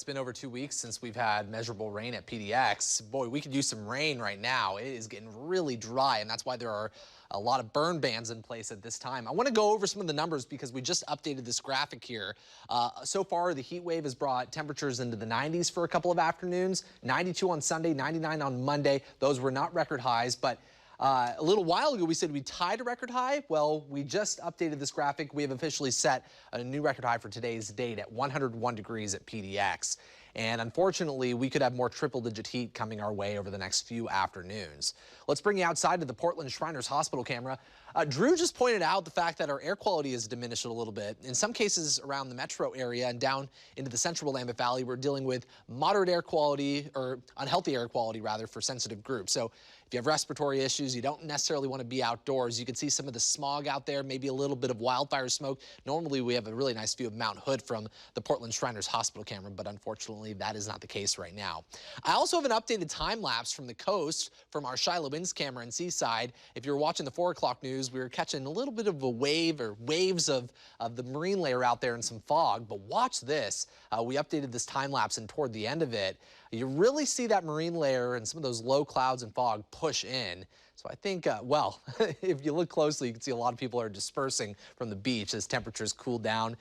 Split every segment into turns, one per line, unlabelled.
It's been over 2 weeks since we've had measurable rain at PDX. Boy, we could use some rain right now. It is getting really dry, and that's why there are a lot of burn bans in place at this time. I want to go over some of the numbers because we just updated this graphic here. So far, the heat wave has brought temperatures into the 90s for a couple of afternoons, 92 on Sunday, 99 on Monday. Those were not record highs, but a little while ago, we said we tied a record high. Well, we just updated this graphic. We have officially set a new record high for today's date at 101 degrees at PDX. And unfortunately, we could have more triple-digit heat coming our way over the next few afternoons. Let's bring you outside to the Portland Shriners Hospital camera. Drew just pointed out the fact that our air quality has diminished a little bit. In some cases around the metro area and down into the central Willamette Valley, we're dealing with moderate air quality, or unhealthy air quality rather, for sensitive groups. So if you have respiratory issues, you don't necessarily want to be outdoors. You can see some of the smog out there, maybe a little bit of wildfire smoke. Normally we have a really nice view of Mount Hood from the Portland Shriners Hospital camera, but unfortunately that is not the case right now. I also have an updated time lapse from the coast from our Shiloh Winds camera in Seaside. If you're watching the 4 o'clock news, we were catching a little bit of a wave or waves of the marine layer out there and some fog, but watch this. We updated this time lapse, and toward the end of it, you really see that marine layer and some of those low clouds and fog push in. So I think, well, if you look closely, you can see a lot of people are dispersing from the beach as temperatures cool down.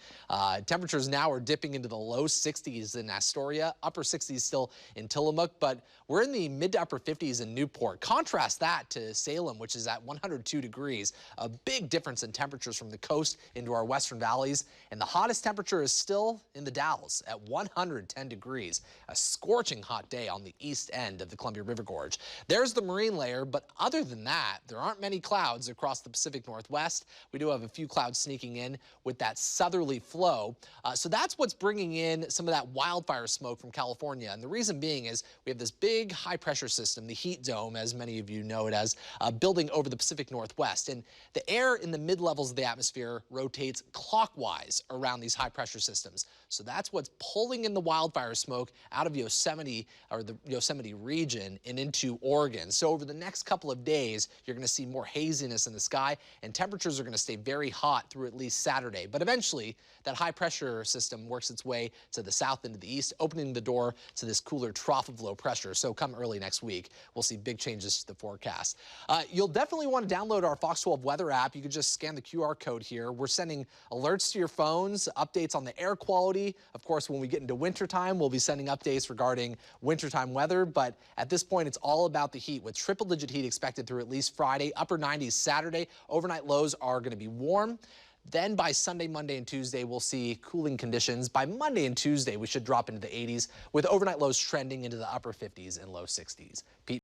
Temperatures now are dipping into the low 60s in Astoria, upper 60s still in Tillamook, but we're in the mid to upper 50s in Newport. Contrast that to Salem, which is at 102 degrees. A big difference in temperatures from the coast into our western valleys. And the hottest temperature is still in the Dalles at 110 degrees. A scorching hot day on the east end of the Columbia River Gorge. There's the marine layer, but other than that, there aren't many clouds across the Pacific Northwest. We do have a few clouds sneaking in with that southerly flow. So that's what's bringing in some of that wildfire smoke from California. And the reason being is we have this big high pressure system, the heat dome, as many of you know it as, building over the Pacific Northwest. And the air in the mid-levels of the atmosphere rotates clockwise around these high pressure systems. So that's what's pulling in the wildfire smoke out of Yosemite, or the Yosemite region, and into Oregon. So over the next couple of days, you're going to see more haziness in the sky, and temperatures are going to stay very hot through at least Saturday. But eventually, that high pressure system works its way to the south and to the east, opening the door to this cooler trough of low pressure. So come early next week, we'll see big changes to the forecast. You'll definitely want to download our Fox 12 weather app. You can just scan the QR code here. We're sending alerts to your phones, updates on the air quality. Of course, when we get into wintertime, we'll be sending updates regarding wintertime weather. But at this point, it's all about the heat, with triple-digit heat expected through at least Friday, upper 90s Saturday. Overnight lows are going to be warm. Then by Sunday, Monday, and Tuesday, we'll see cooling conditions. By Monday and Tuesday, we should drop into the 80s, with overnight lows trending into the upper 50s and low 60s. Pete?